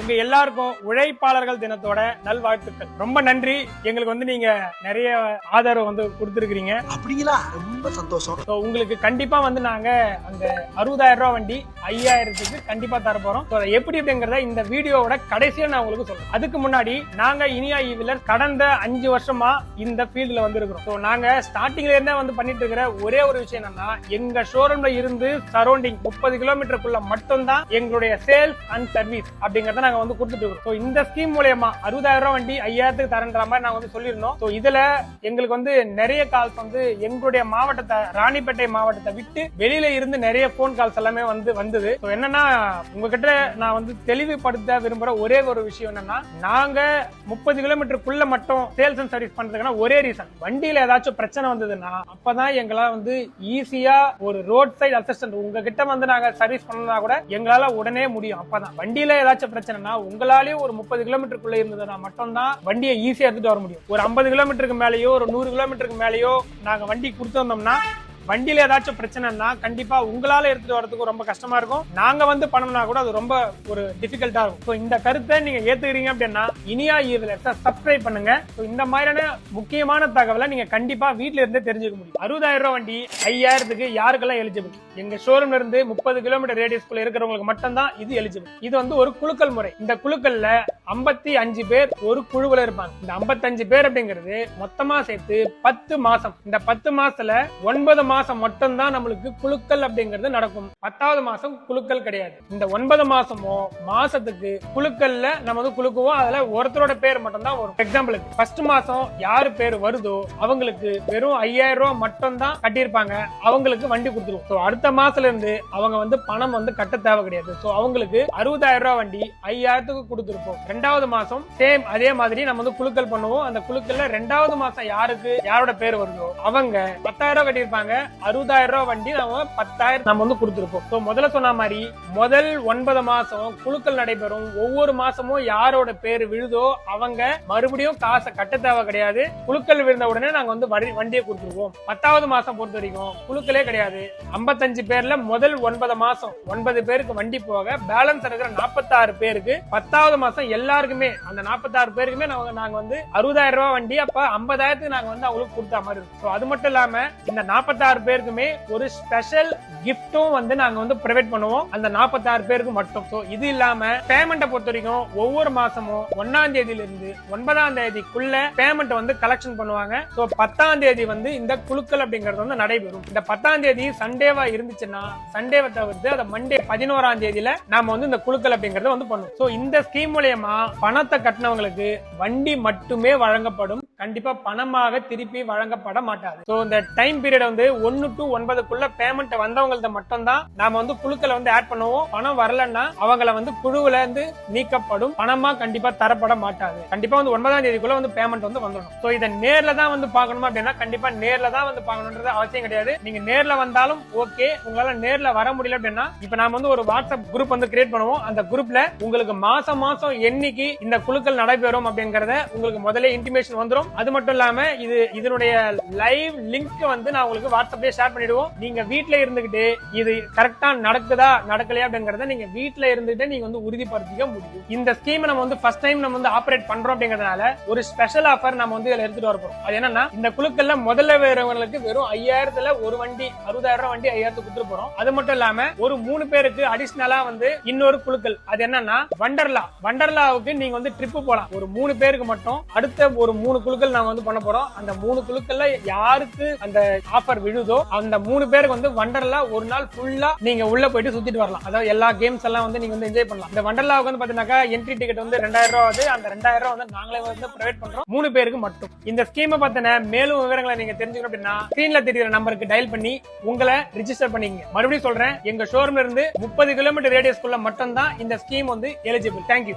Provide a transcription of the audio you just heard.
உங்க எல்லாருக்கும் உழைப்பாளர்கள் தினத்தோட நல்வாழ்த்துக்கள். ரொம்ப நன்றி. எங்களுக்கு வந்து நீங்க நிறைய ஆதரவு வந்து கொடுத்துருக்கீங்க. அப்படிங்களா? ரொம்ப சந்தோஷம். உங்களுக்கு கண்டிப்பா வந்து நாங்க அந்த 60,000 ரூபாய் வண்டி 5,000க்கு கண்டிப்பா தர போறோம். எப்படி அப்படிங்கறத இந்த வீடியோவோட கடைசியா நான் உங்களுக்கு சொல்றேன். அதுக்கு முன்னாடி நாங்க இனியா ஈவிலர் கடந்த 5 வருஷமா இந்த ஃபீல்ட்ல வந்து இருக்கிறோம். நாங்க ஸ்டார்டிங்ல இருந்தே வந்து பண்ணிட்டு இருக்கிற ஒரே ஒரு விஷயம் என்னன்னா, எங்க ஷோரூம்ல இருந்து சரௌண்டிங் 30 கிலோமீட்டருக்குள்ள மட்டும்தான் எங்களுடைய சேல்ஸ் அண்ட் சர்வீஸ் அப்படிங்கறத நாங்க வந்து கொடுத்துட்டு இருக்கோம். இந்த ஸ்கீம் மூலமா 60,000 ரூபாய் வண்டி 5,000க்கு தரன்ற மாதிரி நாங்க வந்து சொல்லியிருந்தோம். இதுல எங்களுக்கு வந்து நிறைய கால்ஸ் வந்து எங்களுடைய மாவட்டத்தை, ராணிப்பேட்டை மாவட்டத்தை விட்டு வெளியில இருந்து நிறைய போன் கால்ஸ் எல்லாமே வந்தது. என்னன்னா, உங்ககிட்ட நான் வந்து தெளிவுபடுத்த விரும்புற ஒரே ஒரு விஷயம் என்னன்னா, நாங்க 30 கிலோமீட்டருக்குள்ள மட்டும் சேல்ஸ் அண்ட் சர்வீஸ் பண்றதுக்கான ஒரே ரீசன், வண்டியில ஏதாச்சும் பிரச்சனை வந்ததுன்னா அப்பதான் எங்களால வந்து ஈஸியா ஒரு ரோட் சைடு அசிஸ்டன்ட் உங்ககிட்ட வந்து நாங்க சர்வீஸ் பண்ணா கூட எங்களால உடனே முடியும். அப்பதான் வண்டியில ஏதாச்சும் பிரச்சனைனா உங்களாலேயும் ஒரு 30 கிலோமீட்டருக்குள்ள இருந்ததுன்னா மட்டும்தான் வண்டியை ஈஸியா எடுத்துட்டு வர முடியும். ஒரு 50 கிலோமீட்டருக்கு மேலேயோ ஒரு 100 கிலோமீட்டருக்கு மேலேயோ நாங்க வண்டி கொடுத்து வந்தோம்னா வண்டியில ஏதாச்சும் பிரச்சனைனா கண்டிப்பா உங்களால எடுத்துட்டு வரதுக்கு ரொம்ப கஷ்டமா இருக்கும். நாங்க வந்து பண்ணோம்னா கூட அது ரொம்ப ஒரு டிஃபிகல்ட்டா இருக்கும். இந்த கருத்தை நீங்க ஏத்துக்கிறீங்க அப்படின்னா இனியா ஈவிலர்ஸை சப்ஸ்கிரைப் பண்ணுங்க. இந்த மாதிரியான முக்கியமான தகவலை நீங்க கண்டிப்பா வீட்டுல இருந்தே தெரிஞ்சுக்க முடியும். 60,000 ரூபாய் வண்டி 5,000க்கு யாருக்கெல்லாம் எலிஜிபிள்? எங்க ஷோரூம்ல இருந்து 30 கிலோமீட்டர் ரேடியஸ்குள்ள இருக்கிறவங்களுக்கு மட்டும்தான் இது எலிஜிபிள். இது வந்து ஒரு குழுக்கள் முறை. இந்த குழுக்கள்ல 55 பேர் ஒரு குழுவுல இருப்பாங்க. இந்த 55 பேர் அப்படிங்கிறது மொத்தமா சேர்த்து 10 மாசம். இந்த 10 மாசத்துல 9 மாசம் மட்டும் தான் நம்மளுக்கு குழுக்கள் அப்படிங்கிறது நடக்கும். 10வது மாசம் குழுக்கள் கிடையாது. இந்த 9 மாசமும் மாசத்துக்கு குழுக்கள்ல நம்ம வந்து குழுக்குவோம். அதுல ஒருத்தரோட பேர் மட்டும் தான் வரும். எக்ஸாம்பிளுக்கு ஃபர்ஸ்ட் மாசம் யாரு பேர் வருதோ அவங்களுக்கு வெறும் 5,000 ரூபாய் மட்டும் தான் கட்டியிருப்பாங்க. அவங்களுக்கு வண்டி கொடுத்துருவோம். அடுத்த மாசத்துல இருந்து அவங்க வந்து பணம் வந்து கட்ட தேவை கிடையாது. அவங்களுக்கு 60,000 ரூபாய் வண்டி 5,000க்கு கொடுத்துருப்போம். 2வது மாசம் சேம் அதே மாதிரி நம்ம வந்து குழுக்கள் பண்ணுவோம். அந்த குழுக்கள்ல 2வது மாசம் யாரோட பேர் வருதோ அவங்க 10,000 ரூபாய் கட்டியிருப்பாங்க. 60,000 ரூபாய் வண்டி நம்ம 10,000 நம்ம வந்து கொடுத்துருப்போம். முதல்ல சொன்ன மாதிரி முதல் 9 மாசம் குழுக்கள் நடைபெறும். ஒவ்வொரு மாசமும் யாரோட பேர் விழுதோ அவங்க மறுபடியும் காசை கட்ட தேவை கிடையாது. குழுக்கள் விழுந்த உடனே நாங்க வந்து வண்டியை கொடுத்துருவோம். 10வது மாசம் பொறுத்த வரைக்கும் குழுக்களே கிடையாது. 55 பேர்ல முதல் 9 மாசம் 9 பேருக்கு வண்டி போக பேலன்ஸ் இருக்கிற 46 பேருக்கு 10வது மாசம் எல்லாருக்குமே அந்த 46 பேருக்குமே நாங்க வந்து 60,000 ரூபாய் வண்டி அப்ப 50,000க்கு நாங்க வந்து அவங்களுக்கு கொடுத்த மாதிரி இருக்கும். அது மட்டும் இல்லாம இந்த 46 பேருக்குமே ஒரு ஸ்பெஷல் கிஃப்டும் வந்து நாங்க வந்து ப்ரொவைட் பண்ணுவோம் அந்த 46 பேருக்கு மட்டும். இது இல்லாம பேமெண்ட்டை பொறுத்த வரைக்கும் ஒவ்வொரு மாசமும் 1ஆம் தேதியில இருந்து 9ஆம் தேதிக்குள்ள பேமெண்ட் வந்து கலெக்ஷன் பண்ணுவாங்க. 10ஆம் தேதி வந்து இந்த குழுக்கள் அப்படிங்கிறது வந்து நடைபெறும். இந்த 10ஆம் தேதி சண்டேவா இருந்துச்சுன்னா சண்டேவை தவிர்த்து அதை மண்டே 11ஆம் தேதியில நாம வந்து இந்த குழுக்கள் அப்படிங்கறத வந்து பண்ணுவோம். இந்த ஸ்கீம் மூலமா பணத்தை கட்டினவங்களுக்கு வண்டி மட்டுமே வழங்கப்படும். கண்டிப்பா பணமாக திருப்பி வழங்கப்பட மாட்டாது. இந்த டைம் பீரியட் வந்து 1 to 9க்குள்ள பேமெண்ட் வந்தவங்கள்ட்ட மட்டும் தான் நாம வந்து குழுக்களை வந்து ஆட் பண்ணுவோம். பணம் வரலன்னா அவங்கள வந்து குழுவுல இருந்து நீக்கப்படும். பணமா கண்டிப்பா தரப்பட மாட்டாது. கண்டிப்பா வந்து 9ஆம் தேதிக்குள்ள வந்து பேமெண்ட் வந்து வந்துடும். இதை நேர்ல தான் வந்து பார்க்கணுமா அப்படின்னா கண்டிப்பா நேர்ல தான் வந்து பார்க்கணும்ன்றது அவசியம் கிடையாது. நீங்க நேர்ல வந்தாலும் ஓகே. உங்களால நேர்ல வர முடியல அப்படின்னா இப்ப நாம வந்து ஒரு வாட்ஸ்அப் குரூப் வந்து கிரியேட் பண்ணுவோம். அந்த குரூப்ல உங்களுக்கு மாசம் என்னைக்கு இந்த குழுக்கள் நடைபெறும் அப்படிங்கறத உங்களுக்கு முதல்ல இன்டிமேஷன் வந்துடும். அது மட்டும் இல்லாம இதனுடைய லைவ் லிங்க் வந்து நான் உங்களுக்கு வாட்ஸ்அப்லயே ஷேர் பண்ணிடுவோம். நீங்க வீட்ல இருந்துகிட்டு இது கரெக்டா நடக்குதா நடக்கலையா அப்படிங்கறத நீங்க வீட்ல இருந்துகிட்டு நீங்க வந்து உறுதிப்படுத்திக்க முடியும். இந்த ஸ்கீம் நம்ம வந்து ஃபர்ஸ்ட் டைம் நம்ம வந்து ஆபரேட் பண்றோம் அப்படிங்கறதுனால ஒரு ஸ்பெஷல் ஆஃபர் நம்ம வந்து இதுல எடுத்துட்டு வரப்போம். அது என்னன்னா, இந்த குழுக்கள்ல முதல்ல வேறவங்களுக்கு வெறும் 5,000ல ஒரு வண்டி 60,000 ரூபாய் வண்டி 5,000க்கு கொடுத்துட்டு போறோம். அது மட்டும் இல்லாம ஒரு 3 பேருக்கு அடிஷனலா வந்து இன்னொரு குழுக்கள். அது என்னன்னா வண்டர்லாவுக்கு நீங்க வந்து ட்ரிப் போலாம். ஒரு 3 பேருக்கு மட்டும் அடுத்த ஒரு 3 குழுக்கள் நாங்க வந்து பண்ண போறோம். அந்த 3 குழுக்கள்ல யாருக்கு அந்த ஆஃபர் விழுதோ அந்த 3 பேருக்கு வந்து வண்டர்லா ஒரு நாள் ஃபுல்லா நீங்க உள்ள போயிட்டு சுத்திட்டு வரலாம். அதாவது எல்லா கேம்ஸ் எல்லாம் வந்து நீங்க வந்து என்ஜாய் பண்ணலாம். இந்த வண்டர்லாவுக்கு வந்து பாத்தீங்கன்னா என்ட்ரி டிக்கெட் வந்து 2,000 ரூபாய் ஆகுது. அந்த 2,000 ரூபாய் வந்து நாங்களே வந்து ப்ரொவைட் பண்றோம் 3 பேருக்கு மட்டும். இந்த ஸ்கீமை பத்தின மேலும் விவரங்களை நீங்க தெரிஞ்சுக்கணும் அப்படின்னா ஸ்கிரீன்ல தெரியுற நம்பருக்கு டயல் பண்ணி உங்களை ரிஜிஸ்டர் பண்ணிக்கங்க. மறுபடியும் சொல்றேன், எங்க ஷோரூம்ல இருந்து 30 கிலோமீட்டர் ரேடியஸ்க்குள்ள மட்டும் தான் இந்த ஸ்கீம் வந்து எலிஜிபிள். தேங்க்யூ.